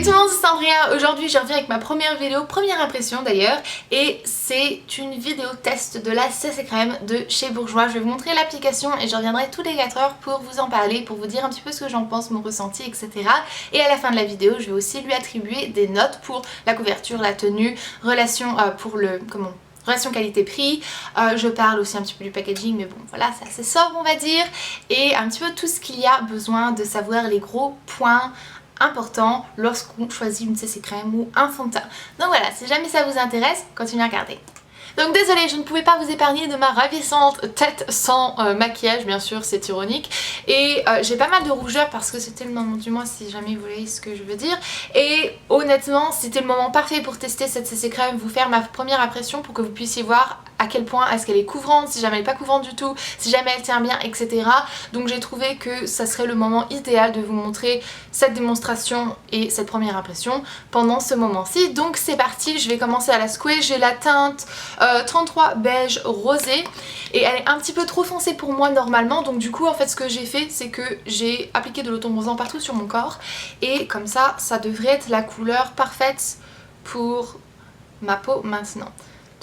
Salut tout le monde, c'est Sandrine. Aujourd'hui je reviens avec ma première vidéo, première impression d'ailleurs, et c'est une vidéo test de la CC Crème de chez Bourjois. Je vais vous montrer l'application et je reviendrai tous les 4 heures pour vous en parler, pour vous dire un petit peu ce que j'en pense, mon ressenti, etc. Et à la fin de la vidéo je vais aussi lui attribuer des notes pour la couverture, la tenue, relation pour le... relation qualité-prix, je parle aussi un petit peu du packaging, mais bon voilà, c'est assez sobre on va dire, et un petit peu tout ce qu'il y a besoin de savoir, les gros points importants lorsqu'on choisit une CC Crème ou un fond de teint. Donc voilà, si jamais ça vous intéresse, continuez à regarder. Donc désolée, je ne pouvais pas vous épargner de ma ravissante tête sans maquillage, bien sûr c'est ironique. Et j'ai pas mal de rougeur parce que c'était le moment du mois, si jamais vous voyez ce que je veux dire. Et honnêtement c'était le moment parfait pour tester cette CC Crème, vous faire ma première impression pour que vous puissiez voir à quel point est-ce qu'elle est couvrante, si jamais elle n'est pas couvrante du tout, si jamais elle tient bien, etc. Donc j'ai trouvé que ça serait le moment idéal de vous montrer cette démonstration et cette première impression pendant ce moment-ci. Donc c'est parti, je vais commencer à la secouer. J'ai la teinte 33 beige rosé et elle est un petit peu trop foncée pour moi normalement, donc du coup en fait ce que j'ai fait c'est que j'ai appliqué de l'auto-bronzant partout sur mon corps et comme ça, ça devrait être la couleur parfaite pour ma peau maintenant.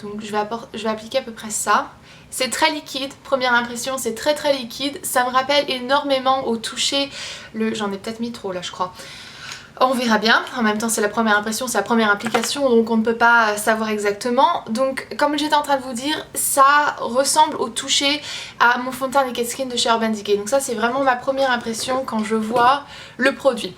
Donc je vais appliquer à peu près ça. C'est très liquide, première impression c'est très liquide, ça me rappelle énormément au toucher j'en ai peut-être mis trop là je crois. On verra bien, en même temps c'est la première impression, c'est la première application donc on ne peut pas savoir exactement. Donc comme j'étais en train de vous dire, ça ressemble au toucher à mon fond de teint Naked Skin de chez Urban Decay. Donc ça c'est vraiment ma première impression quand je vois le produit.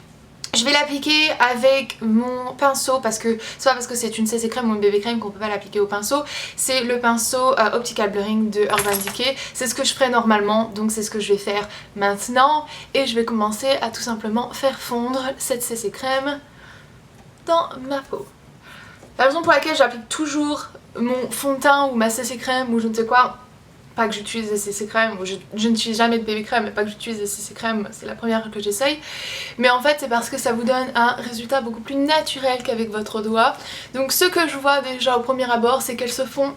Je vais l'appliquer avec mon pinceau parce que c'est pas parce que c'est une CC Crème ou une bébé crème qu'on peut pas l'appliquer au pinceau. C'est le pinceau Optical Blurring de Urban Decay. C'est ce que je ferai normalement, donc c'est ce que je vais faire maintenant. Et je vais commencer à tout simplement faire fondre cette CC Crème dans ma peau. La raison pour laquelle j'applique toujours mon fond de teint ou ma CC Crème ou je ne sais quoi, pas que j'utilise des CC crème, je n'utilise jamais de bébé crème, mais pas que j'utilise des CC crème, c'est la première que j'essaye. Mais en fait c'est parce que ça vous donne un résultat beaucoup plus naturel qu'avec votre doigt. Donc ce que je vois déjà au premier abord, c'est qu'elles se font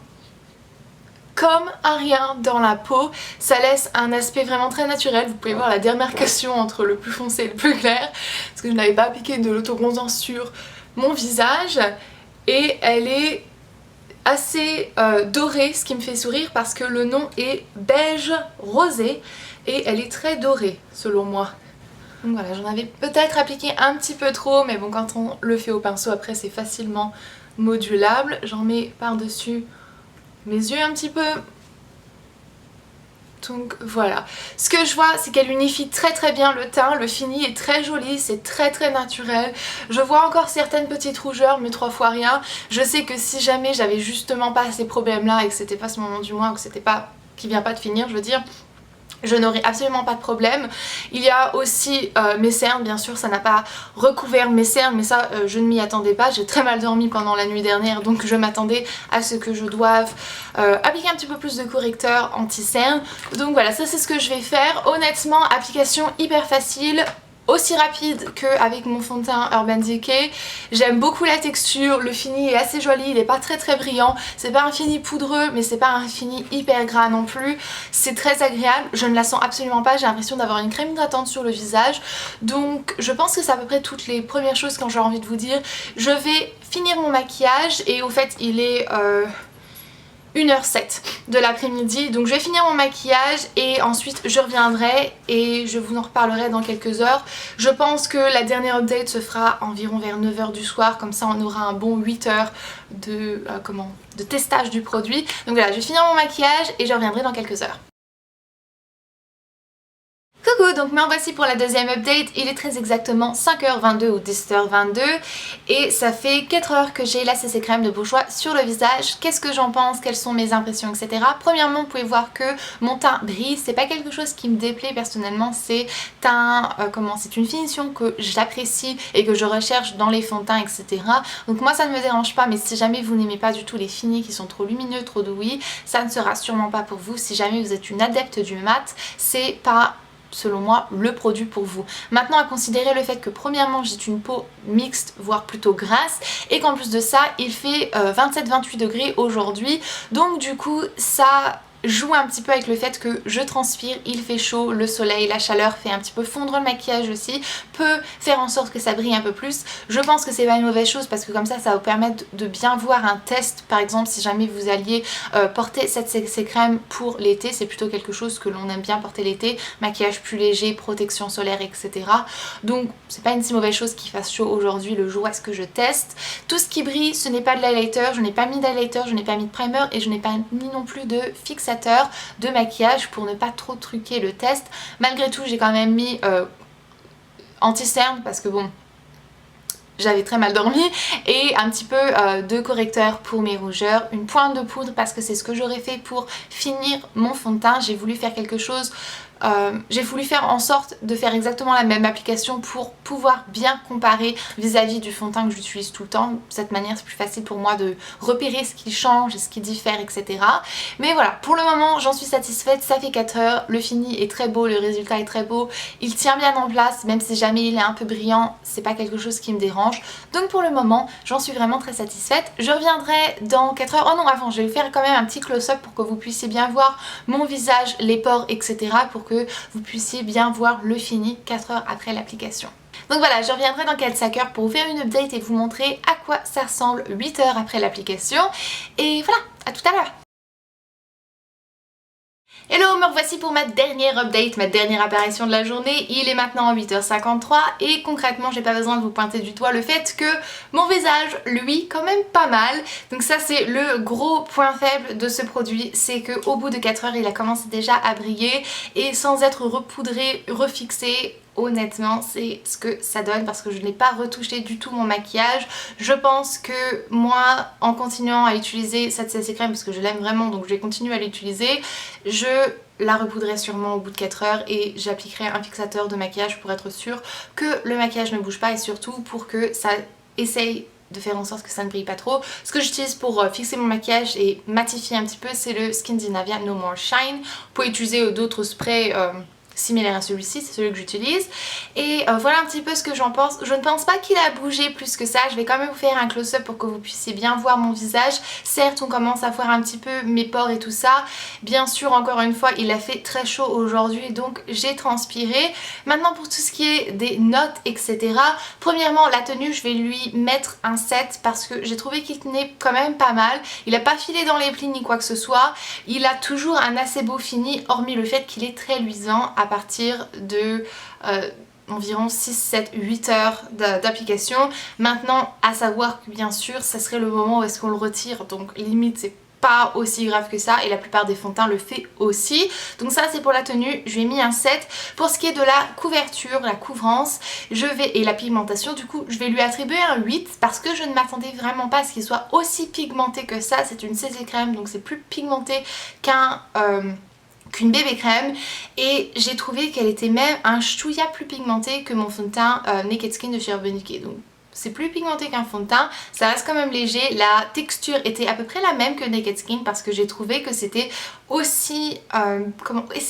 comme un rien dans la peau. Ça laisse un aspect vraiment très naturel. Vous pouvez voir la démarcation entre le plus foncé et le plus clair, parce que je n'avais pas appliqué de l'auto-bronzant sur mon visage. Et elle est assez dorée, ce qui me fait sourire parce que le nom est beige rosé et elle est très dorée selon moi. Donc voilà, j'en avais peut-être appliqué un petit peu trop, mais bon quand on le fait au pinceau après c'est facilement modulable. J'en mets par-dessus mes yeux un petit peu. Donc voilà, ce que je vois c'est qu'elle unifie très bien le teint, le fini est très joli, c'est très naturel. Je vois encore certaines petites rougeurs mais 3 fois rien. Je sais que si jamais j'avais justement pas ces problèmes là et que c'était pas ce moment du mois ou que c'était pas, qui vient pas de finir je veux dire, je n'aurai absolument pas de problème. Il y a aussi mes cernes, bien sûr ça n'a pas recouvert mes cernes mais ça je ne m'y attendais pas. J'ai très mal dormi pendant la nuit dernière donc je m'attendais à ce que je doive appliquer un petit peu plus de correcteur anti-cernes. Donc voilà, ça c'est ce que je vais faire. Honnêtement, application hyper facile, aussi rapide qu'avec mon fond de teint Urban Decay. J'aime beaucoup la texture, le fini est assez joli, il n'est pas très brillant, c'est pas un fini poudreux mais c'est pas un fini hyper gras non plus, c'est très agréable, je ne la sens absolument pas, j'ai l'impression d'avoir une crème hydratante sur le visage. Donc je pense que c'est à peu près toutes les premières choses quand j'ai envie de vous dire. Je vais finir mon maquillage et au fait il est 1h07 de l'après-midi, donc je vais finir mon maquillage et ensuite je reviendrai et je vous en reparlerai dans quelques heures. Je pense que la dernière update se fera environ vers 9h du soir, comme ça on aura un bon 8h de testage du produit. Donc voilà, je vais finir mon maquillage et je reviendrai dans quelques heures. Coucou, donc me voici pour la deuxième update. Il est très exactement 5h22 ou 10h22 et ça fait 4 heures que j'ai la CC Crème de Bourjois sur le visage. Qu'est-ce que j'en pense, quelles sont mes impressions, etc. Premièrement, vous pouvez voir que mon teint brille, c'est pas quelque chose qui me déplaît personnellement, c'est c'est une finition que j'apprécie et que je recherche dans les fonds de teint, etc. Donc moi ça ne me dérange pas, mais si jamais vous n'aimez pas du tout les finis qui sont trop lumineux, trop douillis, ça ne sera sûrement pas pour vous. Si jamais vous êtes une adepte du mat, c'est pas selon moi le produit pour vous. Maintenant à considérer le fait que premièrement j'ai une peau mixte voire plutôt grasse et qu'en plus de ça il fait 27-28 degrés aujourd'hui, donc du coup ça joue un petit peu avec le fait que je transpire, il fait chaud, le soleil, la chaleur fait un petit peu fondre le maquillage aussi, peut faire en sorte que ça brille un peu plus. Je pense que c'est pas une mauvaise chose parce que comme ça va vous permettre de bien voir un test. Par exemple, si jamais vous alliez porter cette CC crème pour l'été, c'est plutôt quelque chose que l'on aime bien porter l'été, maquillage plus léger, protection solaire, etc. Donc c'est pas une si mauvaise chose qu'il fasse chaud aujourd'hui le jour où est-ce que je teste. Tout ce qui brille, ce n'est pas de l'highlighter, je n'ai pas mis d'highlighter, je n'ai pas mis de primer et je n'ai pas mis non plus de fixateur de maquillage pour ne pas trop truquer le test. Malgré tout, j'ai quand même mis anti-cerne parce que bon, j'avais très mal dormi, et un petit peu de correcteur pour mes rougeurs, une pointe de poudre parce que c'est ce que j'aurais fait pour finir mon fond de teint. J'ai voulu faire quelque chose, j'ai voulu faire en sorte de faire exactement la même application pour pouvoir bien comparer vis-à-vis du fond de teint que j'utilise tout le temps. De cette manière c'est plus facile pour moi de repérer ce qui change, ce qui diffère, etc. Mais voilà, pour le moment j'en suis satisfaite, ça fait 4 heures, le fini est très beau, le résultat est très beau, il tient bien en place, même si jamais il est un peu brillant, c'est pas quelque chose qui me dérange. Donc pour le moment j'en suis vraiment très satisfaite. Je reviendrai dans 4 heures, oh non avant je vais faire quand même un petit close-up pour que vous puissiez bien voir mon visage, les pores, etc. pour que vous puissiez bien voir le fini 4 heures après l'application. Donc voilà, je reviendrai dans 4-5 heures pour vous faire une update et vous montrer à quoi ça ressemble 8 heures après l'application. Et voilà, à tout à l'heure. Hello, me revoici pour ma dernière update, ma dernière apparition de la journée. Il est maintenant 8h53 et concrètement j'ai pas besoin de vous pointer du doigt le fait que mon visage, lui, quand même pas mal. Donc ça c'est le gros point faible de ce produit, c'est qu'au bout de 4 heures il a commencé déjà à briller et sans être repoudré, refixé. Honnêtement c'est ce que ça donne parce que je n'ai pas retouché du tout mon maquillage. Je pense que moi en continuant à utiliser cette CC crème parce que je l'aime vraiment donc je vais continuer à l'utiliser, je la repoudrerai sûrement au bout de 4 heures et j'appliquerai un fixateur de maquillage pour être sûre que le maquillage ne bouge pas et surtout pour que ça essaye de faire en sorte que ça ne brille pas trop. Ce que j'utilise pour fixer mon maquillage et matifier un petit peu c'est le Skindinavia No More Shine. Vous pouvez utiliser d'autres sprays similaire à celui-ci, c'est celui que j'utilise. Et voilà un petit peu ce que j'en pense. Je ne pense pas qu'il a bougé plus que ça. Je vais quand même vous faire un close-up pour que vous puissiez bien voir mon visage. Certes, on commence à voir un petit peu mes pores et tout ça. Bien sûr, encore une fois, il a fait très chaud aujourd'hui, donc j'ai transpiré. Maintenant, pour tout ce qui est des notes, etc. Premièrement, la tenue, je vais lui mettre un 7 parce que j'ai trouvé qu'il tenait quand même pas mal. Il n'a pas filé dans les plis ni quoi que ce soit. Il a toujours un assez beau fini, hormis le fait qu'il est très luisant à partir de environ 6, 7, 8 heures d'application. Maintenant, à savoir que bien sûr, ça serait le moment où est-ce qu'on le retire, donc limite c'est pas aussi grave que ça et la plupart des fonds de teint le fait aussi. Donc ça c'est pour la tenue, je lui ai mis un 7. Pour ce qui est de la couverture, la couvrance, et la pigmentation, du coup je vais lui attribuer un 8 parce que je ne m'attendais vraiment pas à ce qu'il soit aussi pigmenté que ça. C'est une CC crème donc c'est plus pigmenté qu'une bébé crème et j'ai trouvé qu'elle était même un chouïa plus pigmentée que mon fond de teint Naked Skin de chez Urban Decay. Donc c'est plus pigmenté qu'un fond de teint, ça reste quand même léger. La texture était à peu près la même que Naked Skin parce que j'ai trouvé que c'était aussi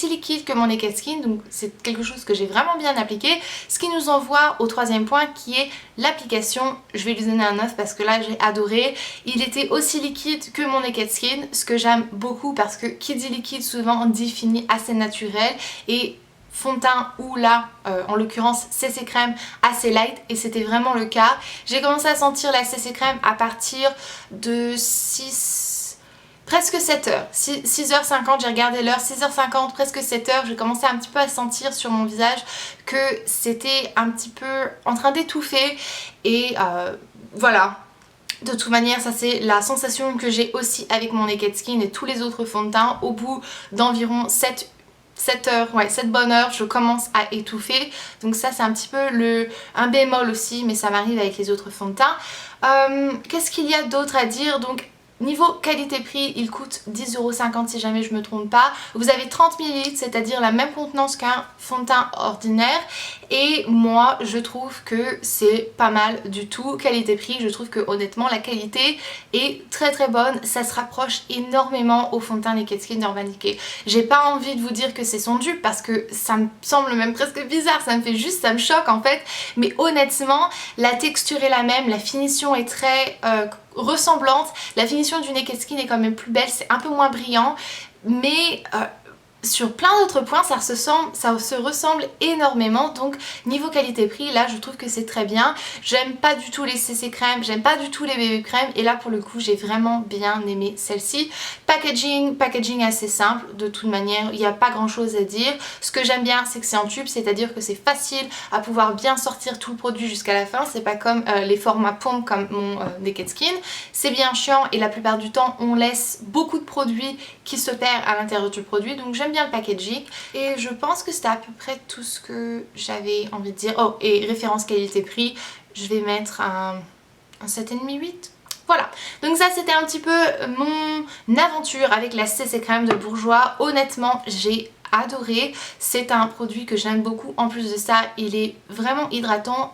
liquide que mon Naked Skin, donc c'est quelque chose que j'ai vraiment bien appliqué. Ce qui nous envoie au troisième point qui est l'application. Je vais lui donner un 9 parce que là j'ai adoré. Il était aussi liquide que mon Naked Skin, ce que j'aime beaucoup parce que qui dit liquide souvent dit fini assez naturel et fond de teint ou là en l'occurrence CC crème assez light et c'était vraiment le cas. J'ai commencé à sentir la CC crème à partir de presque 7 heures, 6h50, j'ai regardé l'heure, 6h50, presque 7 heures, j'ai commencé un petit peu à sentir sur mon visage que c'était un petit peu en train d'étouffer et voilà. De toute manière, ça c'est la sensation que j'ai aussi avec mon Naked Skin et tous les autres fonds de teint. Au bout d'environ 7 heures, ouais 7 bonnes heures, je commence à étouffer. Donc ça c'est un petit peu un bémol aussi, mais ça m'arrive avec les autres fonds de teint. Qu'est-ce qu'il y a d'autre à dire? Donc niveau qualité-prix, il coûte 10,50€ si jamais je me trompe pas. Vous avez 30 ml, c'est-à-dire la même contenance qu'un fond de teint ordinaire. Et moi, je trouve que c'est pas mal du tout. Qualité-prix, je trouve que honnêtement, la qualité est très très bonne. Ça se rapproche énormément au fond de teint Naked Skin d'Urban Decay. J'ai pas envie de vous dire que c'est son dupe parce que ça me semble même presque bizarre. Ça me choque en fait. Mais honnêtement, la texture est la même, la finition est très ressemblante. La finition du Naked Skin est quand même plus belle, c'est un peu moins brillant. mais sur plein d'autres points ça se ressemble énormément, donc niveau qualité-prix là je trouve que c'est très bien. J'aime pas du tout les CC crèmes, j'aime pas du tout les BB crèmes et là pour le coup j'ai vraiment bien aimé celle-ci. Packaging assez simple, de toute manière il n'y a pas grand chose à dire. Ce que j'aime bien c'est que c'est en tube, c'est-à-dire que c'est facile à pouvoir bien sortir tout le produit jusqu'à la fin, c'est pas comme les formats pommes comme mon Naked Skin. C'est bien chiant et la plupart du temps on laisse beaucoup de produits qui se perdent à l'intérieur du produit, donc j'aime bien le packaging et je pense que c'était à peu près tout ce que j'avais envie de dire. Oh, et référence qualité-prix, je vais mettre un 7,5-8. Voilà, donc ça c'était un petit peu mon aventure avec la CC crème de Bourjois. Honnêtement j'ai adoré, c'est un produit que j'aime beaucoup. En plus de ça il est vraiment hydratant.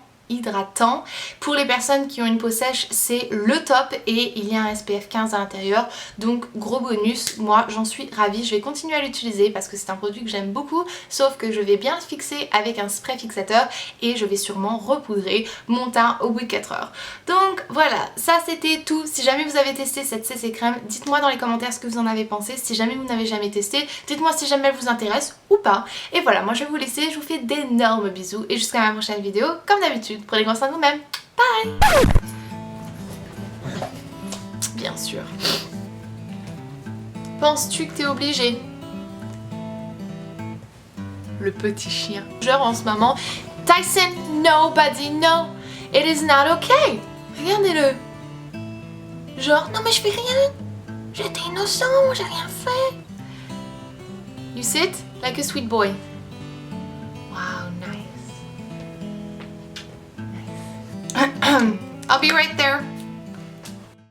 Pour les personnes qui ont une peau sèche c'est le top et il y a un SPF 15 à l'intérieur, donc gros bonus. Moi j'en suis ravie, je vais continuer à l'utiliser parce que c'est un produit que j'aime beaucoup, sauf que je vais bien le fixer avec un spray fixateur et je vais sûrement repoudrer mon teint au bout de 4 heures. Donc voilà, ça c'était tout. Si jamais vous avez testé cette CC crème, dites-moi dans les commentaires ce que vous en avez pensé. Si jamais vous n'avez jamais testé, dites-moi si jamais elle vous intéresse ou pas. Et voilà, moi je vais vous laisser, je vous fais d'énormes bisous et jusqu'à ma prochaine vidéo. Comme d'habitude, prenez grand soin de vous-même. Bye. Bien sûr. Penses-tu que t'es obligé? Le petit chien. Genre en ce moment, Tyson, nobody know, it is not okay. Regardez-le. Genre, non mais je fais rien. J'étais innocent, j'ai rien fait. You sit like a sweet boy. Wow, nice. I'll be right there.